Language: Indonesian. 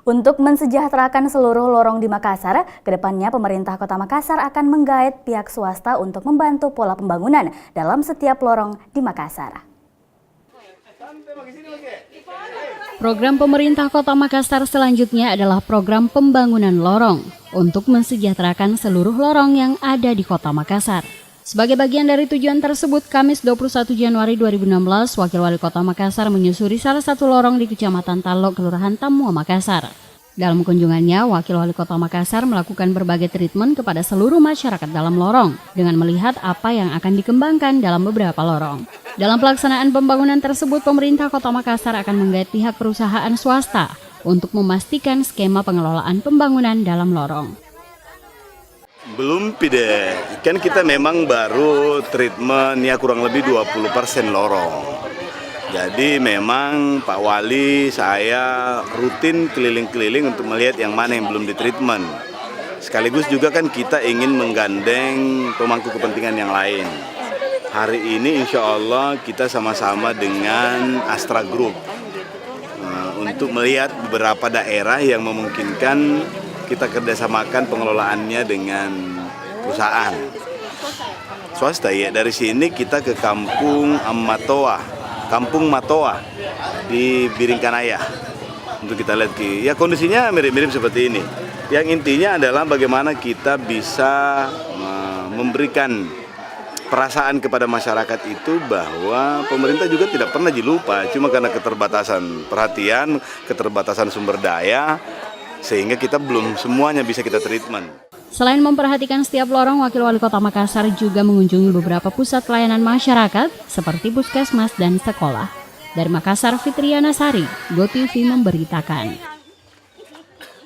Untuk mensejahterakan seluruh lorong di Makassar, kedepannya pemerintah Kota Makassar akan menggait pihak swasta untuk membantu pola pembangunan dalam setiap lorong di Makassar. Program pemerintah Kota Makassar selanjutnya adalah program pembangunan lorong untuk mensejahterakan seluruh lorong yang ada di Kota Makassar. Sebagai bagian dari tujuan tersebut, Kamis 21 Januari 2016, Wakil Wali Kota Makassar menyusuri salah satu lorong di Kecamatan Talok, Kelurahan Tamua, Makassar. Dalam kunjungannya, Wakil Wali Kota Makassar melakukan berbagai treatment kepada seluruh masyarakat dalam lorong dengan melihat apa yang akan dikembangkan dalam beberapa lorong. Dalam pelaksanaan pembangunan tersebut, pemerintah Kota Makassar akan menggait pihak perusahaan swasta untuk memastikan skema pengelolaan pembangunan dalam lorong. Belum pide, kan kita memang baru treatment ya kurang lebih 20% lorong. Jadi memang Pak Wali saya rutin keliling-keliling untuk melihat yang mana yang belum ditreatment. Sekaligus juga kan kita ingin menggandeng pemangku kepentingan yang lain. Hari ini insya Allah kita sama-sama dengan Astra Group untuk melihat beberapa daerah yang memungkinkan kita kerjasamakan pengelolaannya dengan perusahaan swasta ya. Dari sini kita ke Kampung Matoa di Biringkanaya untuk kita lihat ya kondisinya mirip-mirip seperti ini. Yang intinya adalah bagaimana kita bisa memberikan perasaan kepada masyarakat itu bahwa pemerintah juga tidak pernah dilupa, cuma karena keterbatasan perhatian, keterbatasan sumber daya, sehingga kita belum semuanya bisa kita treatment. Selain memperhatikan setiap lorong, Wakil Wali Kota Makassar juga mengunjungi beberapa pusat pelayanan masyarakat seperti puskesmas dan sekolah. Dari Makassar, Fitriana Sari, GoTV memberitakan.